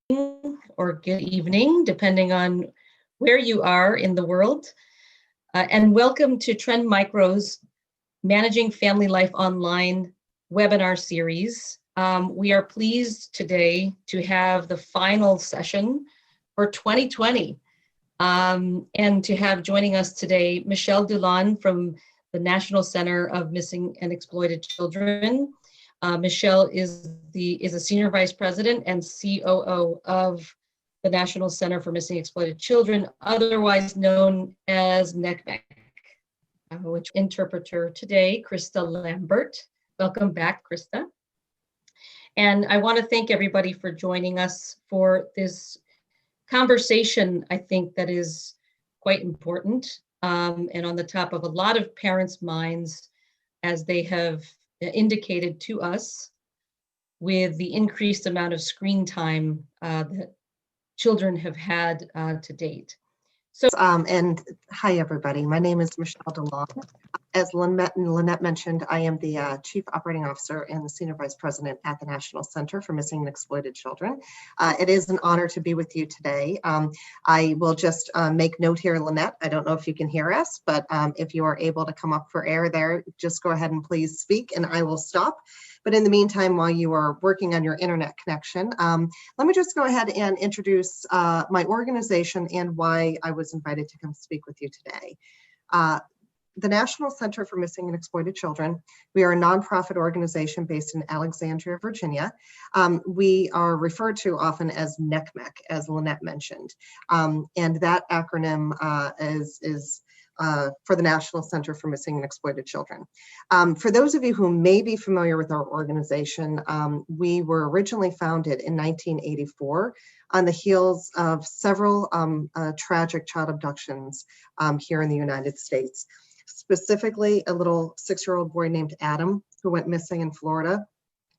or good evening, depending on where you are in the world. And welcome to Trend Micro's Managing Family Life Online webinar series. We are pleased today to have the final session for 2020. And to have joining us today, Michelle Dulon from the National Center of Missing and Exploited Children. Michelle is a Senior Vice President and COO of the National Center for Missing and Exploited Children, otherwise known as NCMEC, which interpreter today, Krista Lambert. Welcome back, Krista. And I want to thank everybody for joining us for this conversation, I think, that is quite important and on the top of a lot of parents' minds as they have indicated to us with the increased amount of screen time that children have had to date. So, and hi everybody, my name is Michelle DeLong. As Lynette mentioned, I am the Chief Operating Officer and the Senior Vice President at the National Center for Missing and Exploited Children. It is an honor to be with you today. I will just make note here, Lynette, I don't know if you can hear us, but if you are able to come up for air there, just go ahead and please speak and I will stop. But in the meantime, while you are working on your internet connection, let me just go ahead and introduce my organization and why I was invited to come speak with you today. The National Center for Missing and Exploited Children, we are a nonprofit organization based in Alexandria, Virginia. We are referred to often as NCMEC, as Lynette mentioned. And that acronym is for the National Center for Missing and Exploited Children. For those of you who may be familiar with our organization, we were originally founded in 1984 on the heels of several tragic child abductions here in the United States. Specifically, a little 6-year-old boy named Adam who went missing in Florida.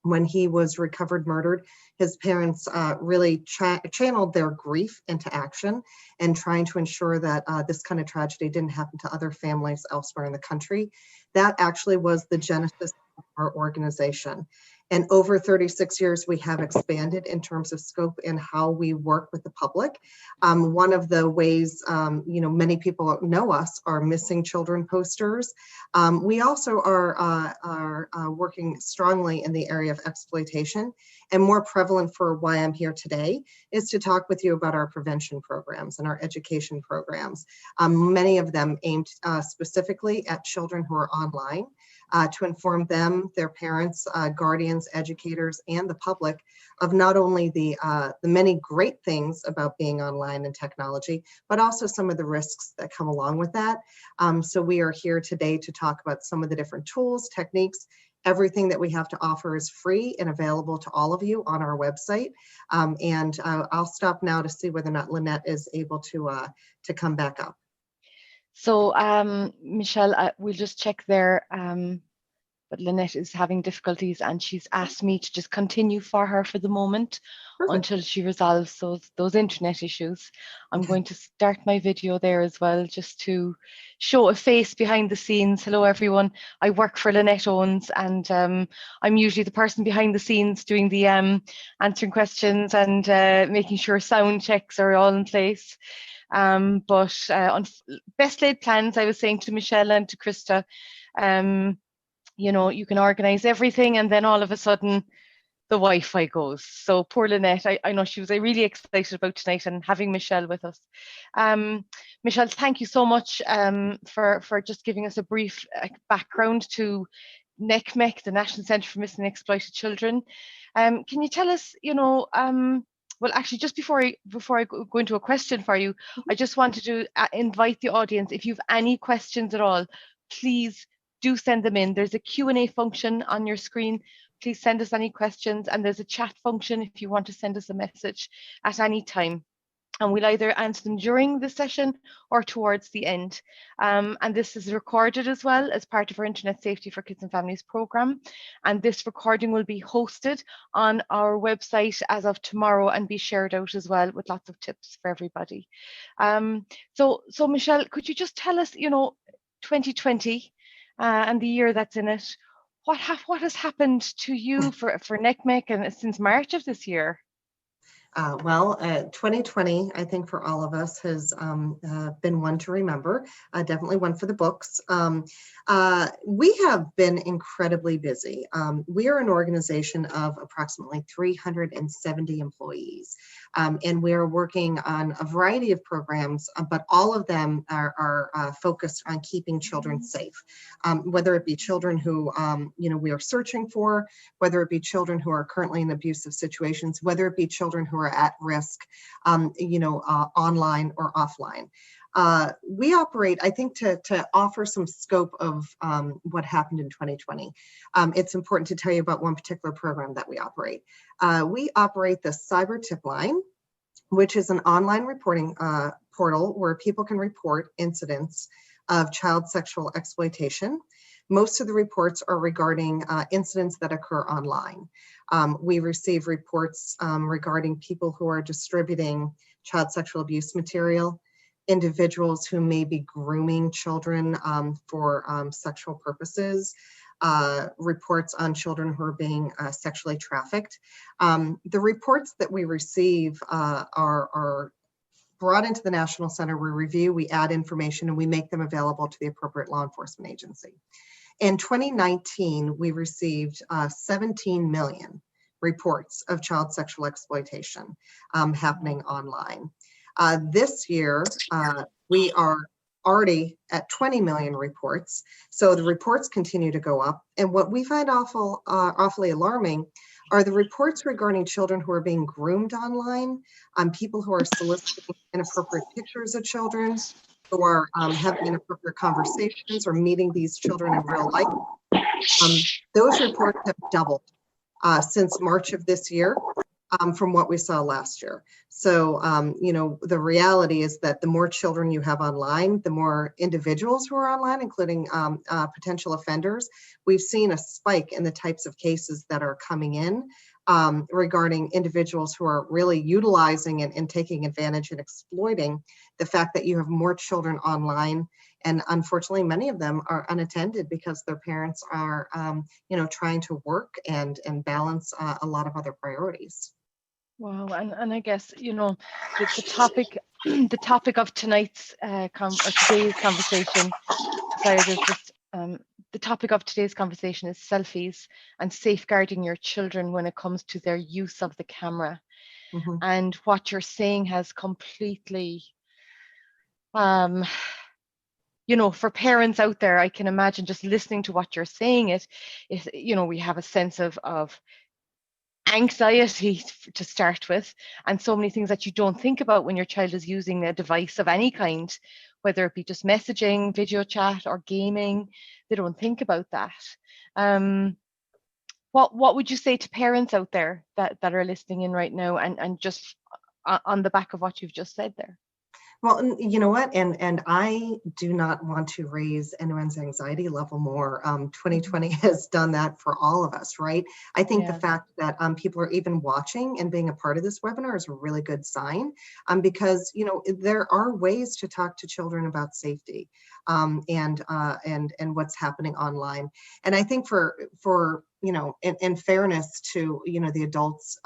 When he was recovered murdered, his parents really channeled their grief into action and trying to ensure that this kind of tragedy didn't happen to other families elsewhere in the country. That actually was the genesis of our organization. And over 36 years, we have expanded in terms of scope and how we work with the public. One of the ways, many people know us are missing children posters. We also are working strongly in the area of exploitation, and more prevalent for why I'm here today is to talk with you about our prevention programs and our education programs. Many of them aimed specifically at children who are online. To inform them, their parents, guardians, educators, and the public of not only the many great things about being online and technology, but also some of the risks that come along with that. So we are here today to talk about some of the different tools, techniques. Everything that we have to offer is free and available to all of you on our website. And I'll stop now to see whether or not Lynette is able to come back up. So, Michelle, we'll just check there, but Lynette is having difficulties and she's asked me to just continue for her for the moment. Perfect. Until she resolves those internet issues. I'm going to start my video there as well, just to show a face behind the scenes. Hello, everyone. I work for Lynette Owens, and I'm usually the person behind the scenes doing the answering questions and making sure sound checks are all in place. But on best laid plans, I was saying to Michelle and to Krista, you can organize everything and then all of a sudden the Wi-Fi goes. So poor Lynette, I know she was really excited about tonight and having Michelle with us. Michelle, thank you so much for just giving us a brief background to NCMEC, the National Centre for Missing and Exploited Children. Can you tell us, well, actually, just before I go into a question for you, I just wanted to invite the audience, if you have any questions at all, please do send them in. There's a Q&A function on your screen. Please send us any questions, and there's a chat function if you want to send us a message at any time. And we'll either answer them during the session or towards the end. And this is recorded as well as part of our Internet Safety for Kids and Families program. And this recording will be hosted on our website as of tomorrow and be shared out as well with lots of tips for everybody. So Michelle, could you just tell us, 2020 and the year that's in it, what has happened to you for NCMEC and since March of this year? 2020, I think for all of us has been one to remember, definitely one for the books. We have been incredibly busy. We are an organization of approximately 370 employees, and we are working on a variety of programs, but all of them are focused on keeping children safe, whether it be children who we are searching for, whether it be children who are currently in abusive situations, whether it be children who are at risk, online or offline. We operate, I think, to offer some scope of what happened in 2020. It's important to tell you about one particular program that we operate. We operate the Cyber Tip Line, which is an online reporting portal where people can report incidents of child sexual exploitation. Most of the reports are regarding incidents that occur online. We receive reports regarding people who are distributing child sexual abuse material, individuals who may be grooming children for sexual purposes, reports on children who are being sexually trafficked. The reports that we receive are brought into the National Center. We review, we add information, and we make them available to the appropriate law enforcement agency. In 2019, we received 17 million reports of child sexual exploitation happening online. This year, we are already at 20 million reports. So the reports continue to go up. And what we find awfully alarming are the reports regarding children who are being groomed online, people who are soliciting inappropriate pictures of children, who are having inappropriate conversations or meeting these children in real life. Those reports have doubled since March of this year from what we saw last year. So, the reality is that the more children you have online, the more individuals who are online, including potential offenders. We've seen a spike in the types of cases that are coming in regarding individuals who are really utilizing and taking advantage and exploiting the fact that you have more children online. And unfortunately, many of them are unattended because their parents are, trying to work and balance a lot of other priorities. Wow, and I guess the topic the topic of tonight's or today's conversation. Sorry, there's just the topic of today's conversation is selfies and safeguarding your children when it comes to their use of the camera. Mm-hmm. And what you're saying has completely, for parents out there, I can imagine just listening to what you're saying. We have a sense of anxiety to start with, and so many things that you don't think about when your child is using a device of any kind, whether it be just messaging, video chat, or gaming. They don't think about that. What would you say to parents out there that are listening in right now, and just on the back of what you've just said there? Well, you know what? And I do not want to raise anyone's anxiety level more. 2020 has done that for all of us, right? I think the fact that people are even watching and being a part of this webinar is a really good sign, because there are ways to talk to children about safety and what's happening online. And I think for in fairness to the adults,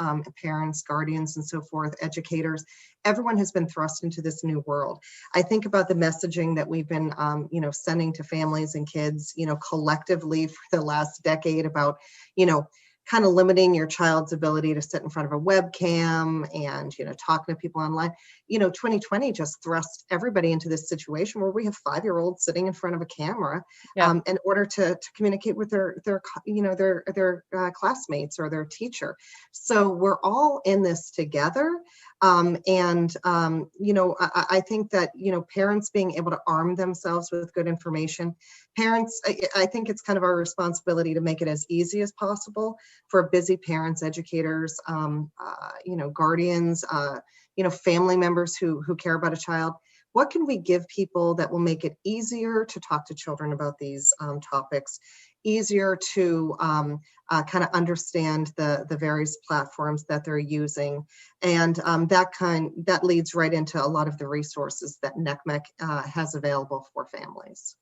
parents, guardians, and so forth, educators, everyone has been thrust into this new world. I think about the messaging that we've been sending to families and kids collectively for the last decade about kind of limiting your child's ability to sit in front of a webcam and talking to people online. 2020 just thrust everybody into this situation where we have 5-year-olds sitting in front of a camera in order to communicate with their classmates or their teacher. So we're all in this together. I think that parents being able to arm themselves with good information. Parents, I think it's kind of our responsibility to make it as easy as possible for busy parents, educators, guardians, family members who care about a child. What can we give people that will make it easier to talk to children about these topics, easier to kind of understand the various platforms that they're using, and that leads right into a lot of the resources that NECMEC has available for families.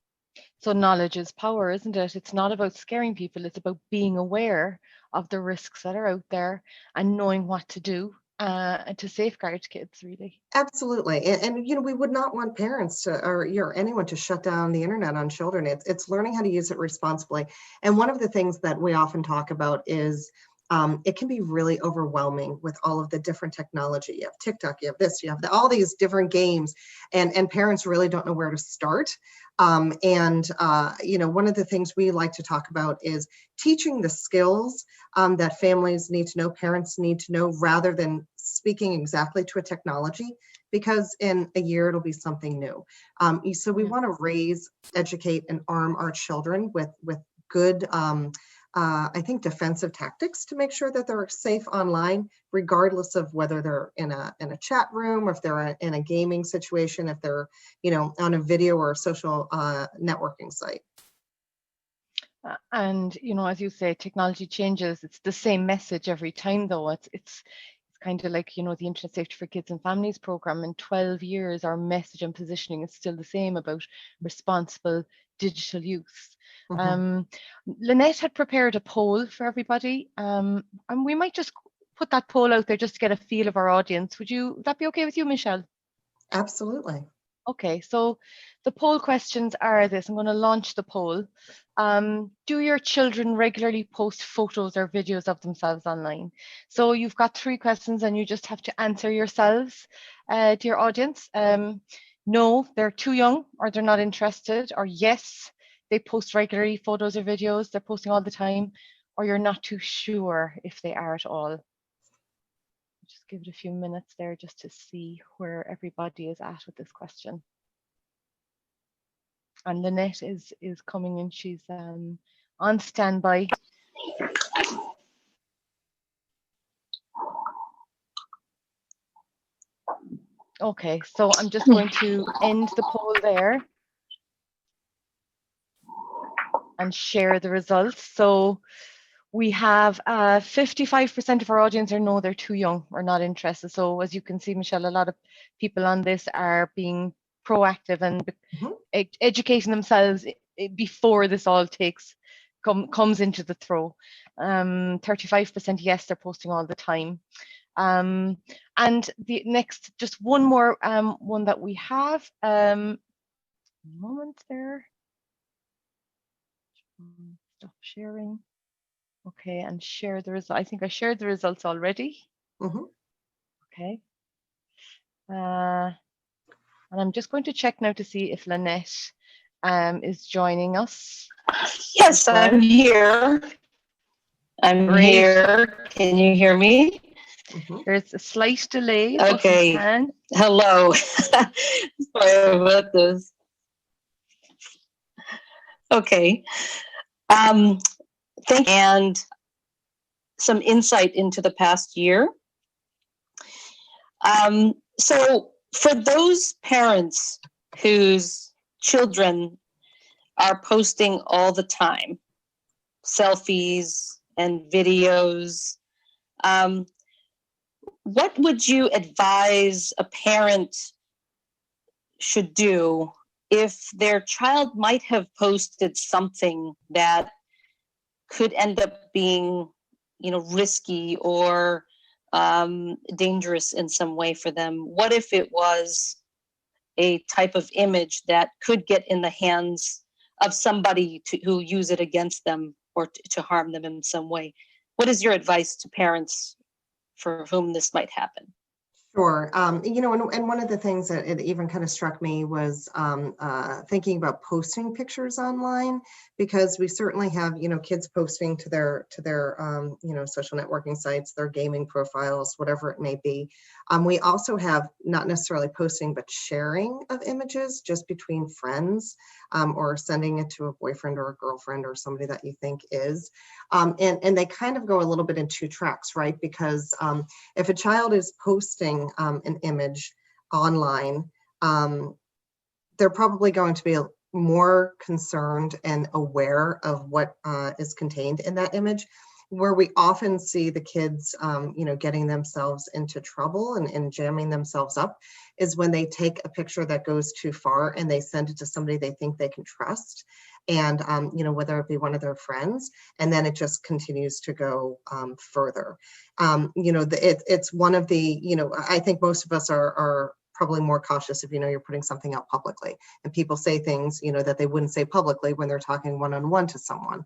So knowledge is power, isn't it? It's not about scaring people. It's about being aware of the risks that are out there and knowing what to do. to safeguard kids, really. Absolutely. And we would not want parents to, or anyone to shut down the internet on children. It's learning how to use it responsibly. And one of the things that we often talk about is it can be really overwhelming with all of the different technology. You have TikTok, you have this, you have all these different games, and parents really don't know where to start. One of the things we like to talk about is teaching the skills that families need to know, parents need to know, rather than speaking exactly to a technology, because in a year it'll be something new. So we want to raise, educate, and arm our children with good, I think, defensive tactics to make sure that they're safe online, regardless of whether they're in a chat room, or if they're in a gaming situation, if they're on a video or a social networking site. And as you say, technology changes. It's the same message every time, though. It's kind of like, the Internet Safety for Kids and Families program. In 12 years, our message and positioning is still the same about responsible digital use. Lynette had prepared a poll for everybody, and we might just put that poll out there just to get a feel of our audience. Would that be okay with you, Michelle? Absolutely. Okay, so the poll questions are this. I'm going to launch the poll. Do your children regularly post photos or videos of themselves online? So you've got 3 questions and you just have to answer yourselves, dear audience. No, they're too young, or they're not interested, or yes, they post regularly photos or videos, they're posting all the time, or you're not too sure if they are at all. Just give it a few minutes there just to see where everybody is at with this question. And Lynette is coming in. She's on standby. Okay, so I'm just going to end the poll there and share the results. So we have 55% of our audience are no, they're too young or not interested. So as you can see, Michelle, a lot of people on this are being proactive and educating themselves before this all comes into the throw. 35% yes, they're posting all the time. And the next, just one more one that we have. Moment there. Stop sharing. Okay, and share the result. I think I shared the results already. Okay. And I'm just going to check now to see if Lynette is joining us. Yes, I'm here. I'm here. Can you hear me? There's a slight delay. Okay. Hello. Sorry about this. Okay. Thank you. And some insight into the past year. So for those parents whose children are posting all the time, selfies and videos, what would you advise a parent should do if their child might have posted something that could end up being, risky or dangerous in some way for them? What if it was a type of image that could get in the hands of somebody who use it against them or to harm them in some way? What is your advice to parents for whom this might happen? Sure. And one of the things that it even kind of struck me was thinking about posting pictures online, because we certainly have, kids posting to their social networking sites, their gaming profiles, whatever it may be. We also have not necessarily posting, but sharing of images just between friends, or sending it to a boyfriend or a girlfriend or somebody that you think is. And they kind of go a little bit in 2 tracks, right? Because if a child is posting an image online, they're probably going to be more concerned and aware of what is contained in that image. Where we often see the kids, getting themselves into trouble and jamming themselves up is when they take a picture that goes too far and they send it to somebody they think they can trust. and whether it be one of their friends, and then it just continues to go further. It's one of the, I think most of us are probably more cautious if you're putting something out publicly, and people say things that they wouldn't say publicly when they're talking one-on-one to someone.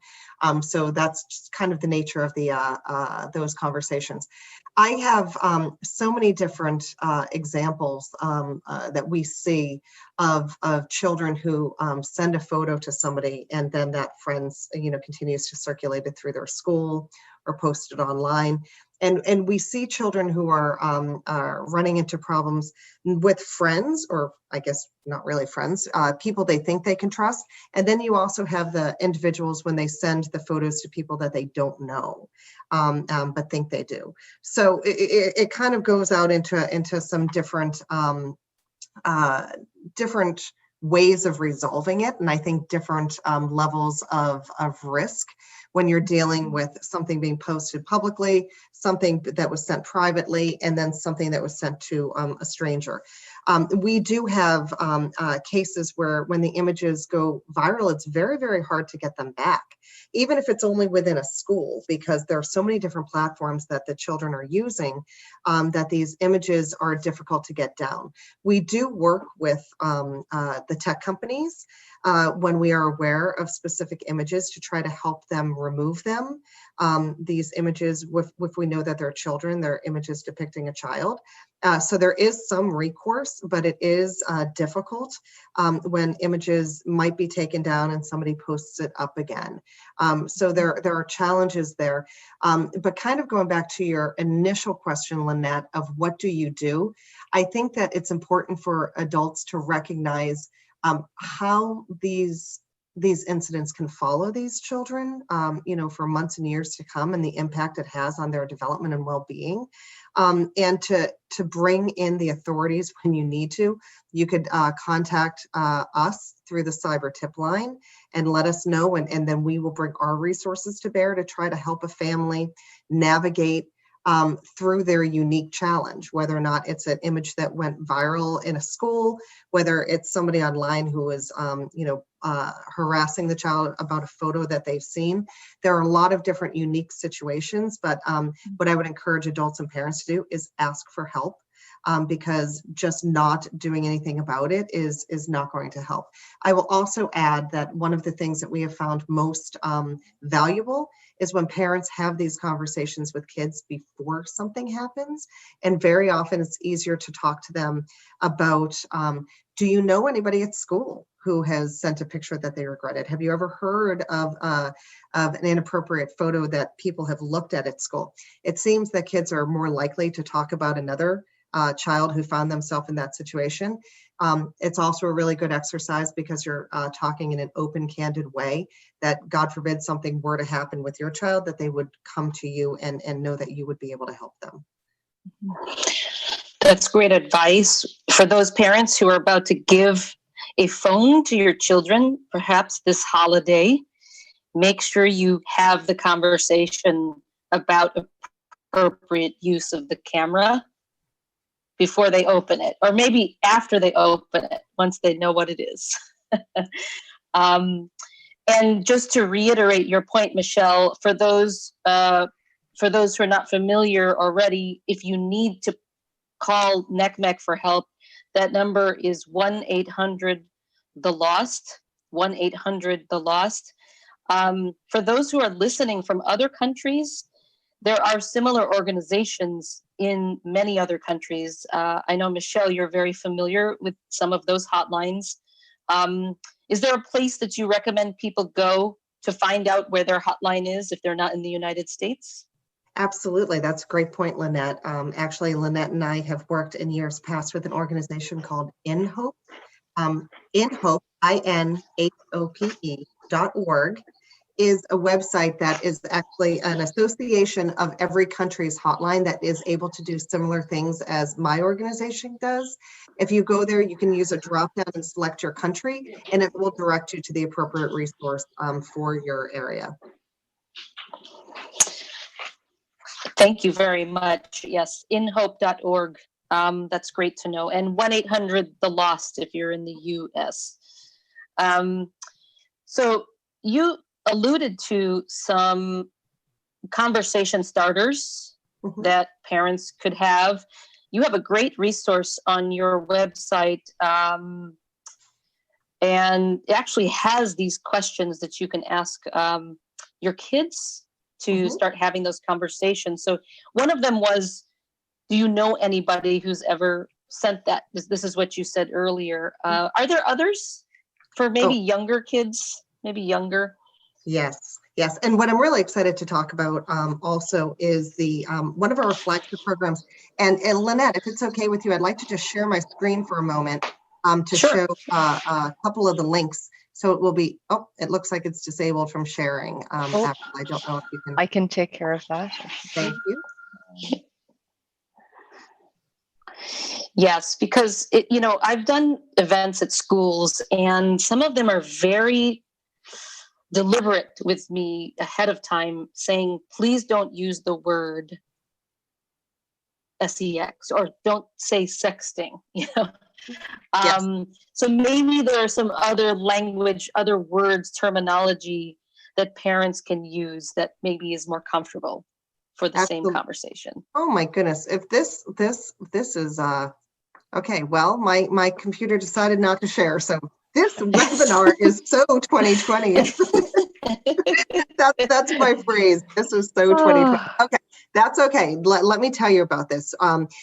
So that's just kind of the nature of the those conversations. I have so many different examples that we see of children who send a photo to somebody, and then that friends continues to circulate it through their school or post it online. And we see children who are running into problems with friends, or I guess not really friends, people they think they can trust. And then you also have the individuals when they send the photos to people that they don't know, but think they do. So it kind of goes out into some different different ways of resolving it, and I think different levels of risk when you're dealing with something being posted publicly, something that was sent privately, and then something that was sent to a stranger. We do have cases where when the images go viral, it's very, very hard to get them back, even if it's only within a school, because there are so many different platforms that the children are using that these images are difficult to get down. We do work with the tech companies when we are aware of specific images to try to help them remove them. These images, if we know that they're children, they're images depicting a child. So there is some recourse, but it is difficult when images might be taken down and somebody posts it up again. So there are challenges there. But kind of going back to your initial question, Lynette, of what do you do? I think that it's important for adults to recognize how these incidents can follow these children, for months and years to come, and the impact it has on their development and well-being. And to bring in the authorities when you need to. You could contact us through the cyber tip line and let us know, and then we will bring our resources to bear to try to help a family navigate through their unique challenge, whether or not it's an image that went viral in a school, whether it's somebody online who is, harassing the child about a photo that they've seen. There are a lot of different unique situations, but what I would encourage adults and parents to do is ask for help. Because just not doing anything about it is not going to help. I will also add that one of the things that we have found most valuable is when parents have these conversations with kids before something happens. And very often it's easier to talk to them about, do you know anybody at school who has sent a picture that they regretted? Have you ever heard of an inappropriate photo that people have looked at school? It seems that kids are more likely to talk about another child who found themselves in that situation. It's also a really good exercise because you're talking in an open, candid way that, God forbid, something were to happen with your child, that they would come to you and know that you would be able to help them. That's great advice for those parents who are about to give a phone to your children, perhaps this holiday. Make sure you have the conversation about appropriate use of the camera before they open it, or maybe after they open it, once they know what it is. And just to reiterate your point, Michelle, for those who are not familiar already, if you need to call NECMEC for help, that number is 1-800-THE-LOST, 1-800-THE-LOST. For those who are listening from other countries, there are similar organizations in many other countries. I know, Michelle, you're very familiar with some of those hotlines. Is there a place that you recommend people go to find out where their hotline is if they're not in the United States? Absolutely. That's a great point, Lynette. Actually, Lynette and I have worked in years past with an organization called InHope. InHope, INHOPE.org, is a website that is actually an association of every country's hotline that is able to do similar things as my organization does. If you go there, you can use a drop down and select your country, and it will direct you to the appropriate resource for your area. Thank you very much. Yes, inhope.org. That's great to know. And 1-800-THE-LOST if you're in the US. So you alluded to some conversation starters that parents could have. You have a great resource on your website, and it actually has these questions that you can ask your kids to start having those conversations. So one of them was, do you know anybody who's ever sent that? This is what you said earlier. Are there others for maybe younger kids, maybe younger? Yes, yes. And what I'm really excited to talk about also is the one of our flagship programs. And Lynette, if it's okay with you, I'd like to just share my screen for a moment to show a couple of the links. So it will be, oh, it looks like it's disabled from sharing. I don't know if you can. I can take care of that. Thank you. Yes, because I've done events at schools, and some of them are very deliberate with me ahead of time, saying, please don't use the word sex, or don't say sexting. Yes. So maybe there are some other language, other words, terminology that parents can use that maybe is more comfortable for the same conversation. Oh my goodness! If this is okay, well, my computer decided not to share, so this webinar is so 2020. That's my phrase. This is so 2020. Okay, that's okay. Let me tell you about this.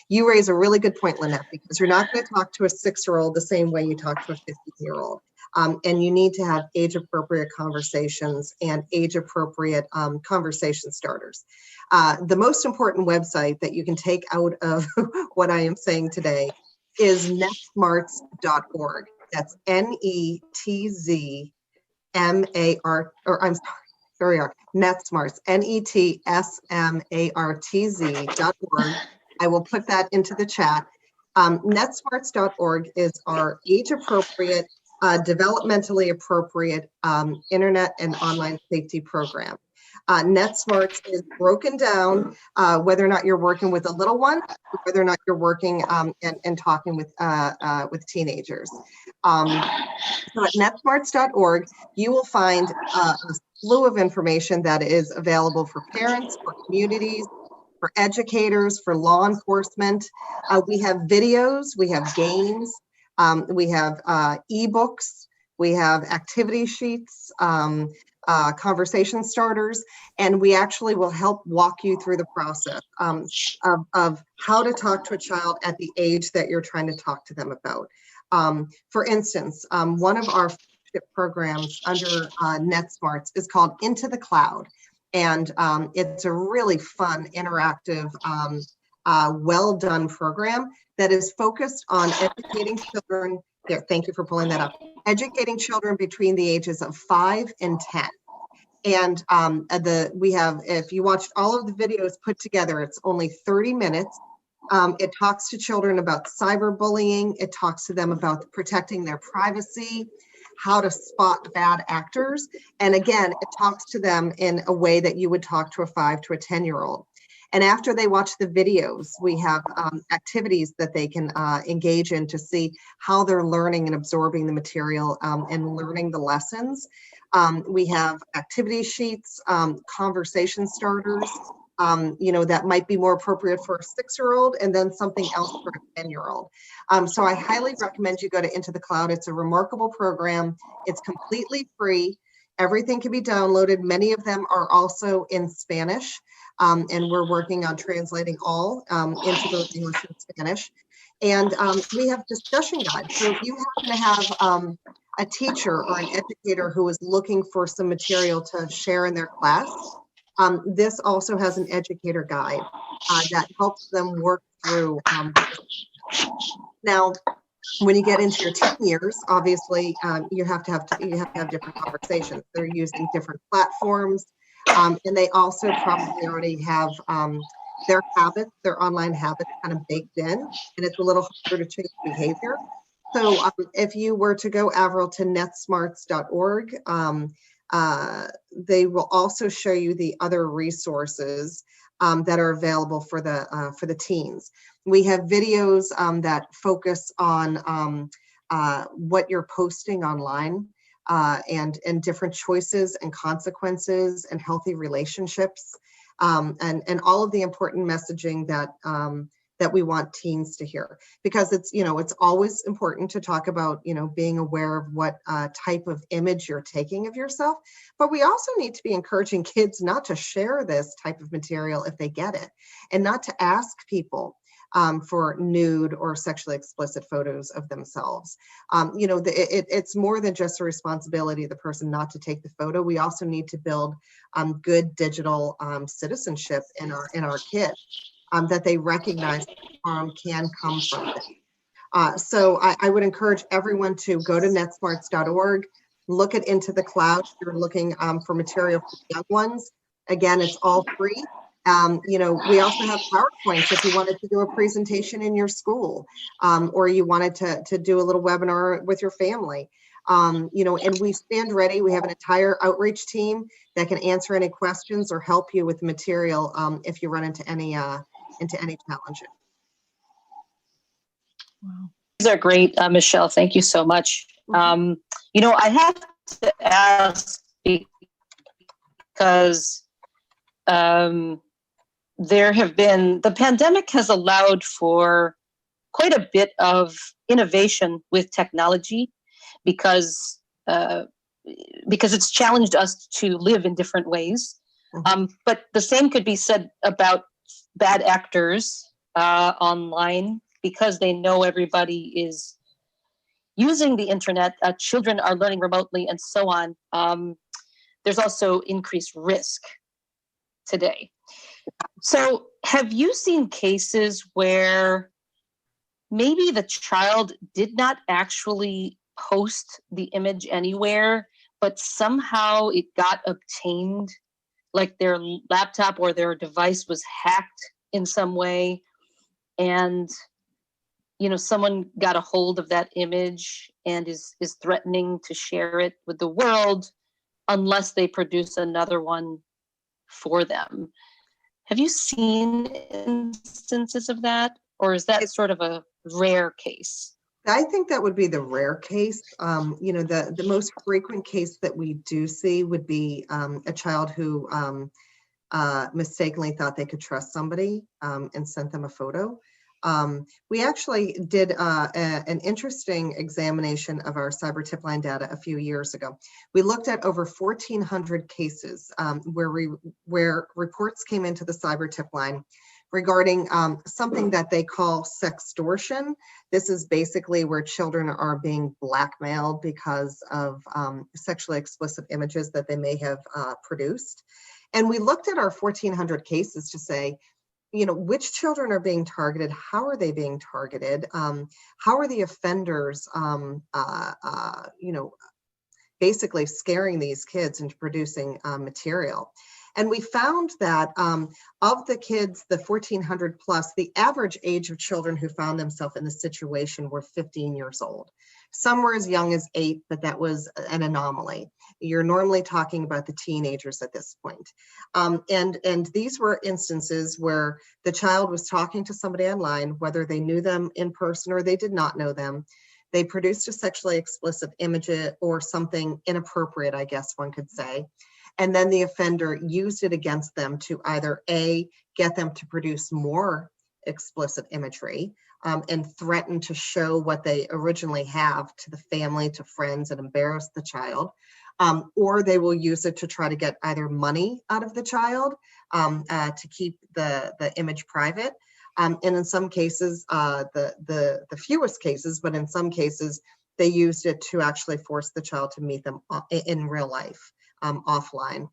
You raise a really good point, Lynette, because you're not going to talk to a 6-year-old the same way you talk to a 15-year-old. And you need to have age-appropriate conversations and age-appropriate conversation starters. The most important website that you can take out of what I am saying today is netsmarts.org. That's NETZMAR, or I'm sorry, here we are, NetSmarts, NETSMARTZ.org. I will put that into the chat. Netsmarts.org is our age-appropriate, developmentally appropriate internet and online safety program. NetSmarts is broken down, whether or not you're working with a little one, or whether or not you're working and talking with teenagers. So at netsmarts.org, you will find a slew of information that is available for parents, for communities, for educators, for law enforcement. We have videos, we have games, we have ebooks, we have activity sheets, conversation starters, and we actually will help walk you through the process of how to talk to a child at the age that you're trying to talk to them about. For instance, one of our flagship programs under NetSmarts is called Into the Cloud. And it's a really fun, interactive, well-done program that is focused on educating children. There, thank you for pulling that up. Educating children between the ages of 5 and 10. And we have, if you watched all of the videos put together, it's only 30 minutes. It talks to children about cyberbullying. It talks to them about protecting their privacy, how to spot bad actors. And again, it talks to them in a way that you would talk to a 5 to a 10-year-old. And after they watch the videos, we have activities that they can engage in to see how they're learning and absorbing the material and learning the lessons. We have activity sheets, conversation starters, that might be more appropriate for a 6-year-old, and then something else for a 10-year-old. So I highly recommend you go to Into the Cloud. It's a remarkable program. It's completely free. Everything can be downloaded. Many of them are also in Spanish, and we're working on translating all into both English and Spanish. And we have discussion guides. So if you happen to have a teacher or an educator who is looking for some material to share in their class, this also has an educator guide that helps them work through. Now, when you get into your teen years, obviously you have to have different conversations. They're using different platforms, and they also probably already have their habits, their online habits, kind of baked in, and it's a little harder to change behavior. So if you were to go, Avril, to netsmarts.org, they will also show you the other resources that are available for the teens. We have videos that focus on what you're posting online. and different choices and consequences and healthy relationships, and all of the important messaging that we want teens to hear, because it's always important to talk about, being aware of what type of image you're taking of yourself. But we also need to be encouraging kids not to share this type of material if they get it, and not to ask people for nude or sexually explicit photos of themselves. It's more than just a responsibility of the person not to take the photo. We also need to build good digital citizenship in our kids, that they recognize harm can come from it. So I would encourage everyone to go to netsmarts.org, look at Into the Cloud if you're looking for material for young ones. Again, it's all free. We also have PowerPoints if you wanted to do a presentation in your school, or you wanted to do a little webinar with your family. And we stand ready. We have an entire outreach team that can answer any questions or help you with material if you run into any challenges. Wow. These are great, Michelle. Thank you so much. I have to ask because the pandemic has allowed for quite a bit of innovation with technology, because it's challenged us to live in different ways. But the same could be said about bad actors online, because they know everybody is using the internet. Children are learning remotely and so on. There's also increased risk today. So have you seen cases where maybe the child did not actually post the image anywhere, but somehow it got obtained, like their laptop or their device was hacked in some way, and someone got a hold of that image and is threatening to share it with the world unless they produce another one for them? Have you seen instances of that, or is that sort of a rare case? I think that would be the rare case. The most frequent case that we do see would be a child who mistakenly thought they could trust somebody and sent them a photo. We actually did an interesting examination of our cyber tip line data a few years ago. We looked at over 1,400 cases where reports came into the cyber tip line regarding something that they call sextortion. This is basically where children are being blackmailed because of sexually explicit images that they may have produced. And we looked at our 1,400 cases to say, which children are being targeted? How are they being targeted? How are the offenders, basically scaring these kids into producing material? And we found that of the kids, the 1,400 plus, the average age of children who found themselves in this situation were 15 years old. Some were as young as 8, but that was an anomaly. You're normally talking about the teenagers at this point. And these were instances where the child was talking to somebody online, whether they knew them in person or they did not know them. They produced a sexually explicit image or something inappropriate, I guess one could say. And then the offender used it against them to either A, get them to produce more explicit imagery, and threaten to show what they originally have to the family, to friends, and embarrass the child. Or they will use it to try to get either money out of the child to keep the image private. And in some cases, the fewest cases, but in some cases, they used it to actually force the child to meet them in real life, offline.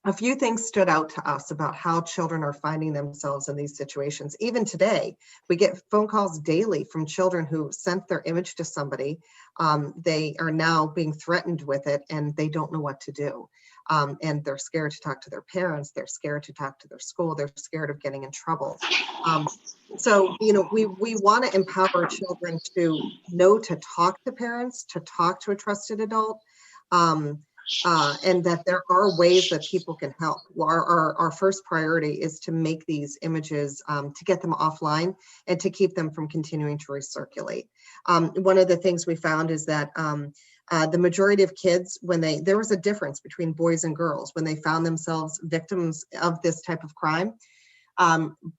A few things stood out to us about how children are finding themselves in these situations. Even today, we get phone calls daily from children who sent their image to somebody. They are now being threatened with it and they don't know what to do. And they're scared to talk to their parents. They're scared to talk to their school. They're scared of getting in trouble. So, we want to empower children to know to talk to parents, to talk to a trusted adult. And that there are ways that people can help. Our first priority is to make these images, to get them offline and to keep them from continuing to recirculate. One of the things we found is that The majority of kids, there was a difference between boys and girls when they found themselves victims of this type of crime.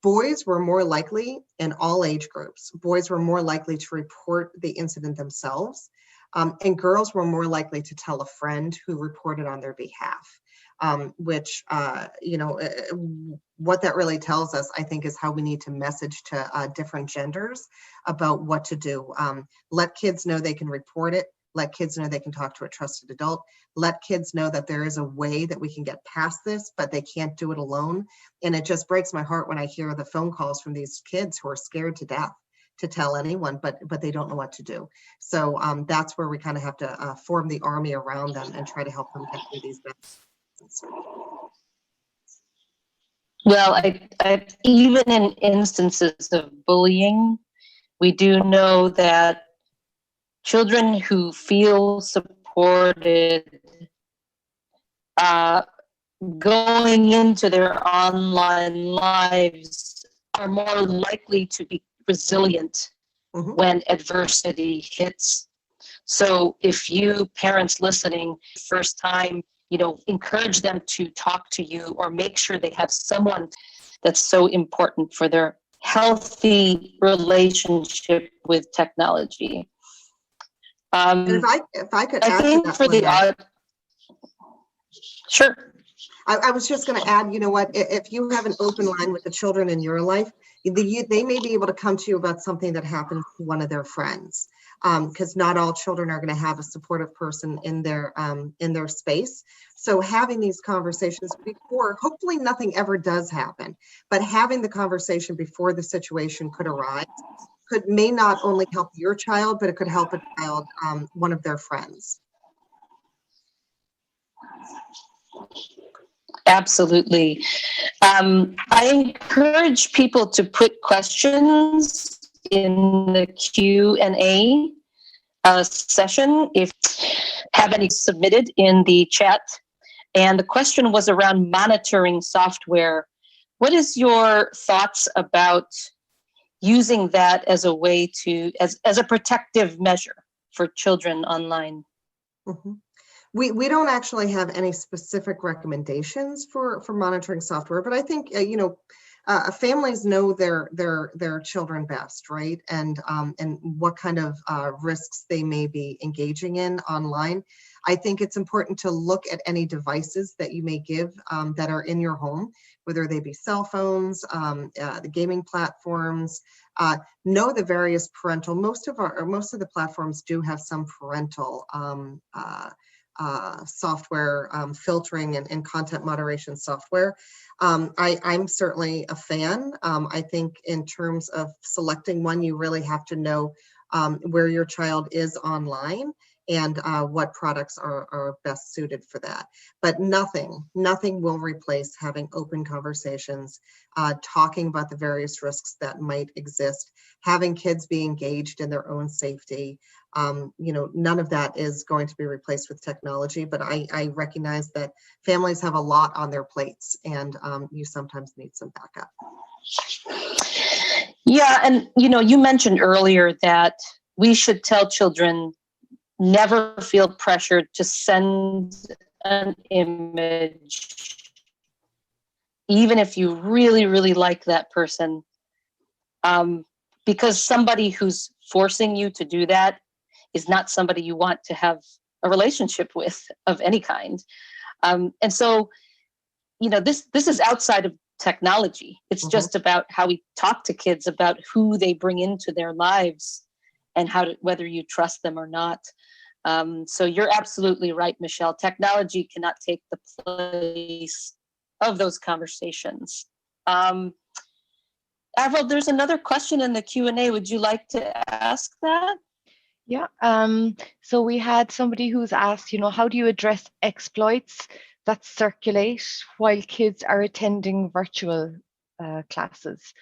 Boys were more likely, in all age groups, boys were more likely to report the incident themselves, and girls were more likely to tell a friend who reported on their behalf, which, what that really tells us, I think, is how we need to message to different genders about what to do. Let kids know they can report it. Let kids know they can talk to a trusted adult. Let kids know that there is a way that we can get past this, but they can't do it alone. And it just breaks my heart when I hear the phone calls from these kids who are scared to death to tell anyone, but they don't know what to do. So that's where we kind of have to form the army around them and try to help them get through these battles. Well, even in instances of bullying, we do know that children who feel supported going into their online lives are more likely to be resilient when adversity hits. So if you parents listening, first time, encourage them to talk to you or make sure they have someone. That's so important for their healthy relationship with technology. And if I could add think to that, for the sure. I was just going to add, if you have an open line with the children in your life, they may be able to come to you about something that happened to one of their friends, because not all children are going to have a supportive person in their space. So having these conversations before, hopefully nothing ever does happen, but having the conversation before the situation could arise may not only help your child, but it could help a child, one of their friends. Absolutely. I encourage people to put questions in the Q&A session if have any submitted in the chat. And the question was around monitoring software. What is your thoughts about using that as a way to, as a protective measure for children online? Mm-hmm. We don't actually have any specific recommendations for monitoring software, but I think families know their children best, right? And what kind of risks they may be engaging in online. I think it's important to look at any devices that you may give that are in your home, whether they be cell phones, the gaming platforms. Know the various parental. Most of the platforms do have some parental software filtering and content moderation software. I'm certainly a fan. I think in terms of selecting one, you really have to know where your child is online and what products are best suited for that. But nothing will replace having open conversations, talking about the various risks that might exist, having kids be engaged in their own safety. None of that is going to be replaced with technology, but I recognize that families have a lot on their plates and you sometimes need some backup. Yeah, and you mentioned earlier that we should tell children never feel pressured to send an image, even if you really, really like that person, because somebody who's forcing you to do that is not somebody you want to have a relationship with of any kind. And so, this is outside of technology. It's just about how we talk to kids about who they bring into their lives and whether you trust them or not. So you're absolutely right, Michelle. Technology cannot take the place of those conversations. Avril, there's another question in the Q&A. Would you like to ask that? Yeah. So we had somebody who's asked, how do you address exploits that circulate while kids are attending virtual classes?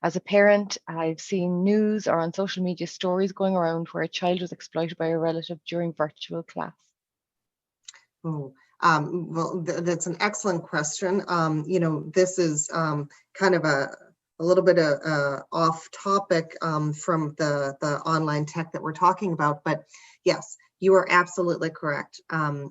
As a parent, I've seen news or on social media stories going around where a child was exploited by a relative during virtual class. Oh, well, that's an excellent question. This is kind of a little bit off topic from the online tech that we're talking about, but yes, You are absolutely correct.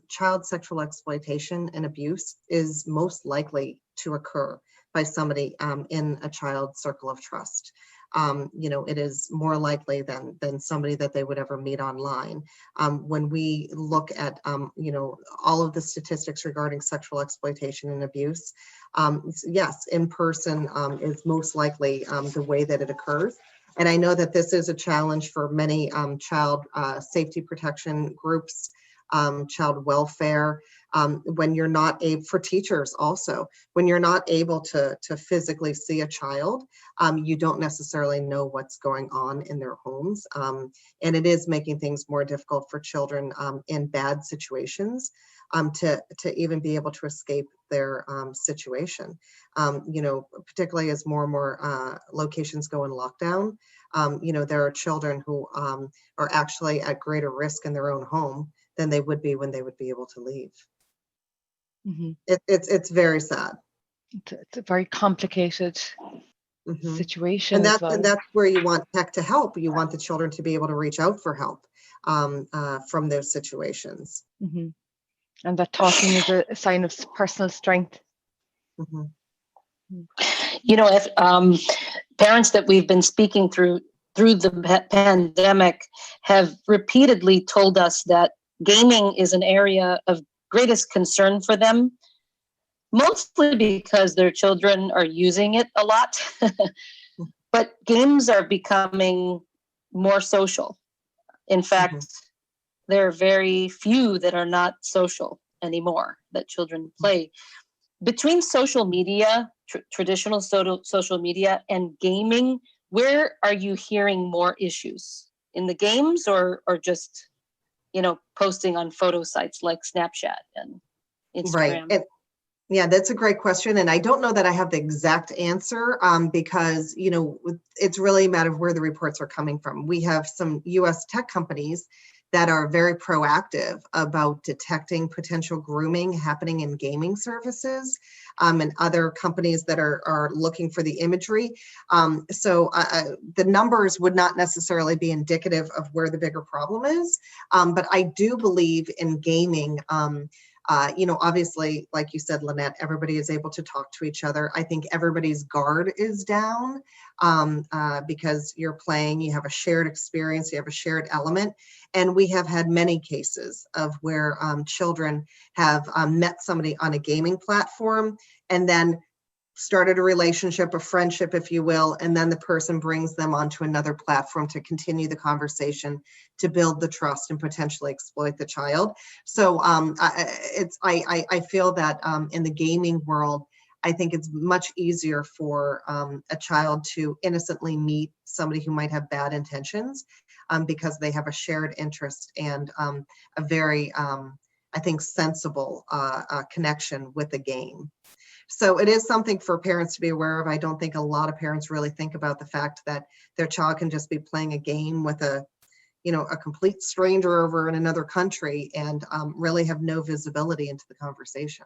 Child sexual exploitation and abuse is most likely to occur by somebody in a child circle of trust. It is more likely than somebody that they would ever meet online. When we look at, all of the statistics regarding sexual exploitation and abuse, yes, in person is most likely the way that it occurs. And I know that this is a challenge for many child safety protection groups, child welfare, when you're not able, for teachers also, when you're not able to physically see a child, you don't necessarily know what's going on in their homes. And it is making things more difficult for children in bad situations to even be able to escape their situation. Particularly as more and more locations go in lockdown, there are children who are actually at greater risk in their own home than they would be when they would be able to leave. Mm-hmm. It's very sad. It's a very complicated situation And as well. that's where you want tech to help. You want the children to be able to reach out for help from those situations. Mm-hmm. And that talking is a sign of personal strength. Mm-hmm. If parents that we've been speaking through the pandemic have repeatedly told us that gaming is an area of greatest concern for them, mostly because their children are using it a lot. But games are becoming more social. In fact, there are very few that are not social anymore that children play. Between social media, traditional social media, and gaming, where are you hearing more issues? In the games or just, posting on photo sites like Snapchat and Instagram? Right. Yeah, that's a great question. And I don't know that I have the exact answer because, it's really a matter of where the reports are coming from. We have some US tech companies that are very proactive about detecting potential grooming happening in gaming services, and other companies that are looking for the imagery. So the numbers would not necessarily be indicative of where the bigger problem is, but I do believe in gaming. Obviously, like you said, Lynette, everybody is able to talk to each other. I think everybody's guard is down because you're playing, you have a shared experience, you have a shared element. And we have had many cases of where children have met somebody on a gaming platform and then started a relationship, a friendship, if you will, and then the person brings them onto another platform to continue the conversation, to build the trust and potentially exploit the child. So I feel that in the gaming world, I think it's much easier for a child to innocently meet somebody who might have bad intentions because they have a shared interest and a very, I think, sensible connection with the game. So it is something for parents to be aware of. I don't think a lot of parents really think about the fact that their child can just be playing a game with a complete stranger over in another country and really have no visibility into the conversation.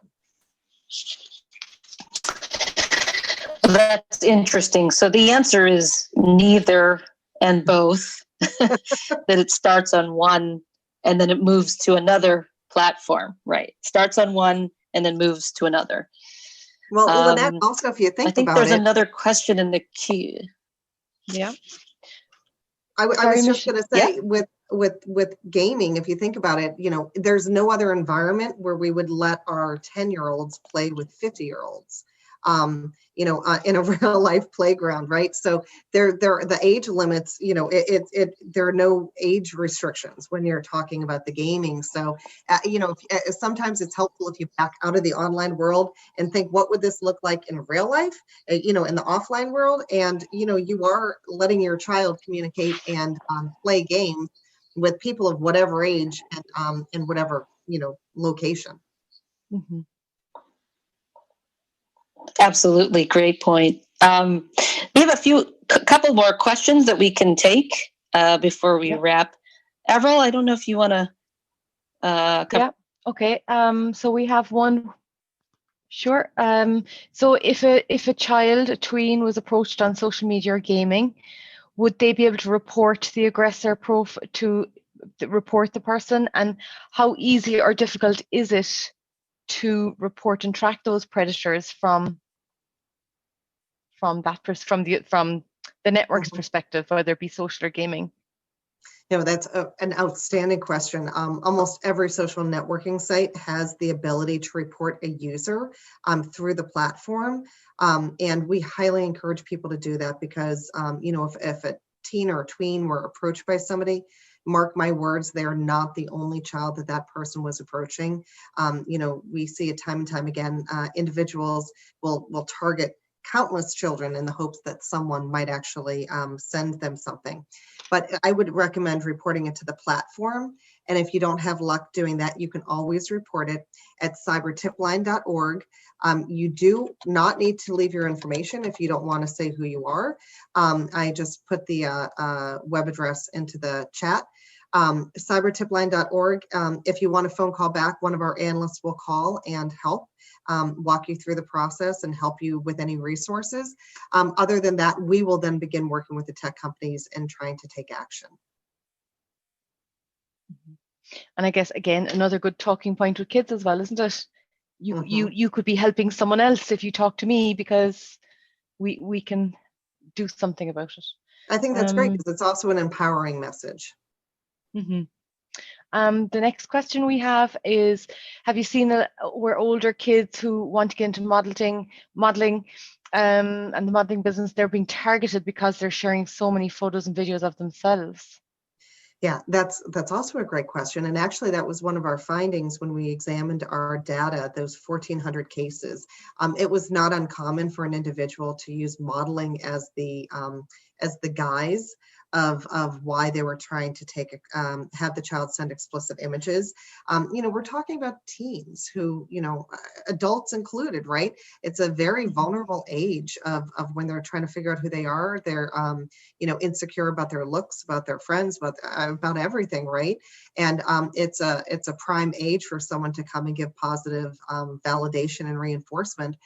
That's interesting. So the answer is neither and both, that it starts on one and then it moves to another platform, right? Starts on one and then moves to another. Well, Lynette, also, if you think about it. I think there's another question in the queue. Yeah. I was just going to say, with gaming, if you think about it, there's no other environment where we would let our 10-year-olds play with 50-year-olds. In a real life playground, right? So the age limits, there are no age restrictions when you're talking about the gaming. So, sometimes it's helpful if you back out of the online world and think, what would this look like in real life, in the offline world? And, you are letting your child communicate and play games with people of whatever age and in whatever, location. Mm-hmm. Absolutely. Great point. We have a couple more questions that we can take before we wrap. Avril, I don't know if you want to. Yeah. Okay. So we have one. Sure. So if a child, a tween, was approached on social media or gaming, would they be able to report the aggressor to report the person, and how easy or difficult is it to report and track those predators from the network's perspective, whether it be social or gaming? That's an outstanding question. Almost every social networking site has the ability to report a user through the platform. And we highly encourage people to do that because, if a teen or a tween were approached by somebody, mark my words, they are not the only child that person was approaching. We see it time and time again. Individuals will target countless children in the hopes that someone might actually send them something. But I would recommend reporting it to the platform. And if you don't have luck doing that, you can always report it at cybertipline.org. You do not need to leave your information if you don't want to say who you are. I just put the web address into the chat. Cybertipline.org. If you want a phone call back, one of our analysts will call and help walk you through the process and help you with any resources. Other than that, we will then begin working with the tech companies and trying to take action. And I guess, again, another good talking point with kids as well, isn't it? You could be helping someone else if you talk to me, because we can do something about it. I think that's great, because it's also an empowering message. The next question we have is, have you seen where older kids who want to get into modeling and the modeling business, they're being targeted because they're sharing so many photos and videos of themselves? Yeah, that's also a great question. And actually, that was one of our findings when we examined our data, those 1,400 cases. It was not uncommon for an individual to use modeling as the guise of why they were trying to have the child send explicit images. We're talking about teens who, adults included, right? It's a very vulnerable age of when they're trying to figure out who they are. They're, insecure about their looks, about their friends, about everything, right? And it's a prime age for someone to come and give positive validation and reinforcement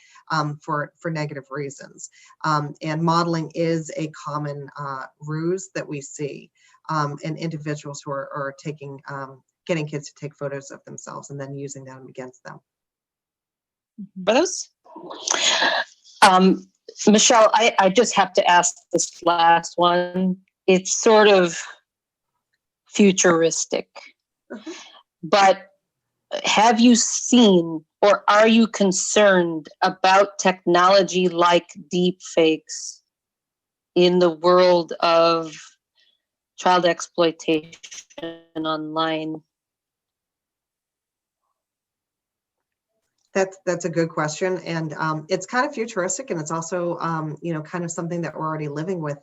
for negative reasons. And modeling is a common ruse that we see in individuals who are getting kids to take photos of themselves and then using them against them. Photos? Michelle, I just have to ask this last one. It's sort of futuristic, but have you seen or are you concerned about technology like deep fakes in the world of child exploitation online? That's a good question, and it's kind of futuristic, and it's also kind of something that we're already living with.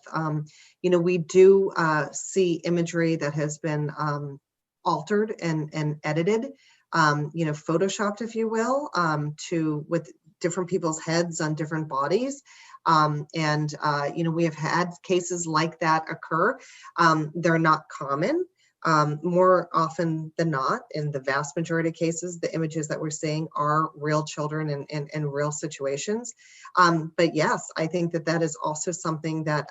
We do see imagery that has been altered and edited, photoshopped, if you will, with different people's heads on different bodies. We have had cases like that occur. They're not common. More often than not, in the vast majority of cases, the images that we're seeing are real children in real situations. But yes, I think that is also something that,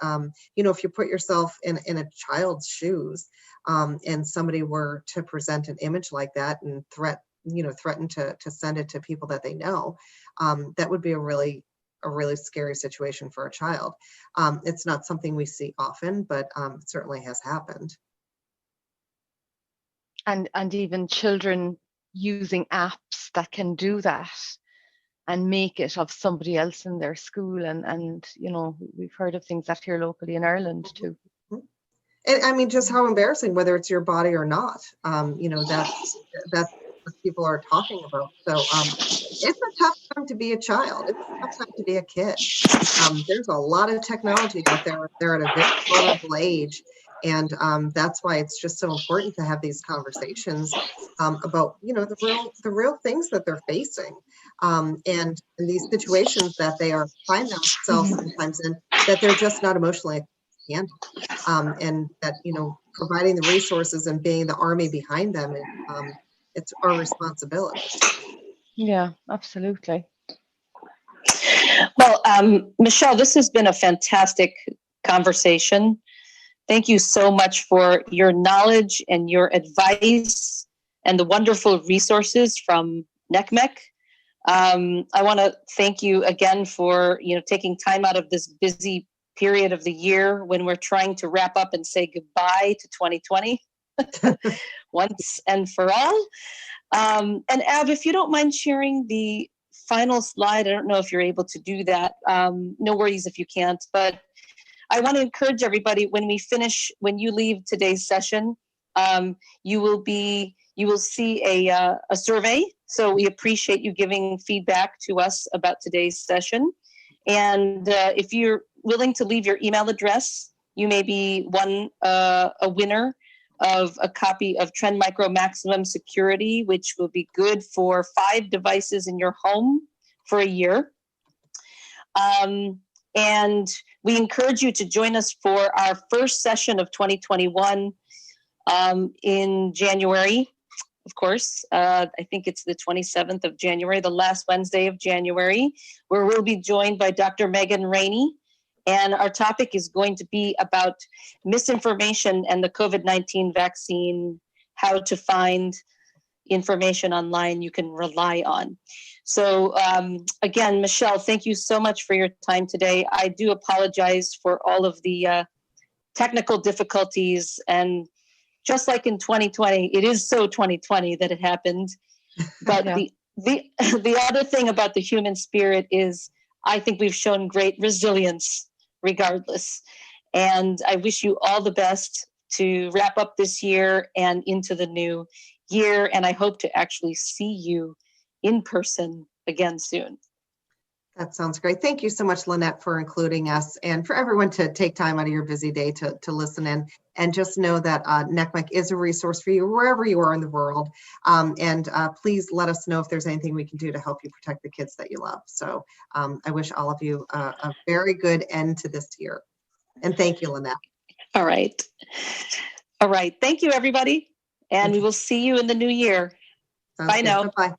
if you put yourself in a child's shoes, and somebody were to present an image like that and threaten to send it to people that they know, that would be a really scary situation for a child. It's not something we see often, but it certainly has happened. And even children using apps that can do that and make it of somebody else in their school, and we've heard of things that here locally in Ireland too. And I mean, just how embarrassing, whether it's your body or not. That's what people are talking about. So it's a tough time to be a child. It's a tough time to be a kid. There's a lot of technology out there. They're at a very vulnerable age. And that's why it's just so important to have these conversations about, the real things that they're facing, and these situations that they find themselves sometimes in, that they're just not emotionally handled, and that providing the resources and being the army behind them, it's our responsibility. Yeah, absolutely. Well, Michelle, this has been a fantastic conversation. Thank you so much for your knowledge and your advice and the wonderful resources from NECMEC. I want to thank you again for taking time out of this busy period of the year when we're trying to wrap up and say goodbye to 2020 once and for all. And Ab, if you don't mind sharing the final slide, I don't know if you're able to do that. No worries if you can't, but I want to encourage everybody when you leave today's session, you will see a survey. So we appreciate you giving feedback to us about today's session. And if you're willing to leave your email address, you may be a winner of a copy of Trend Micro Maximum Security, which will be good for 5 devices in your home for a year. And we encourage you to join us for our first session of 2021 in January. Of course, I think it's the 27th of January, the last Wednesday of January, where we'll be joined by Dr. Megan Rainey. And our topic is going to be about misinformation and the COVID-19 vaccine, how to find information online you can rely on. So again, Michelle, thank you so much for your time today. I do apologize for all of the technical difficulties, and just like in 2020, it is so 2020 that it happened. But Yeah. the other thing about the human spirit is I think we've shown great resilience regardless. And I wish you all the best to wrap up this year and into the new year. And I hope to actually see you in person again soon. That sounds great. Thank you so much, Lynette, for including us, and for everyone to take time out of your busy day to listen in. And just know that NECMEC is a resource for you wherever you are in the world. And please let us know if there's anything we can do to help you protect the kids that you love. So I wish all of you a very good end to this year. And thank you, Lynette. All right. All right. Thank you, everybody. And we will see you in the new year. Sounds Bye good. now. Bye-bye.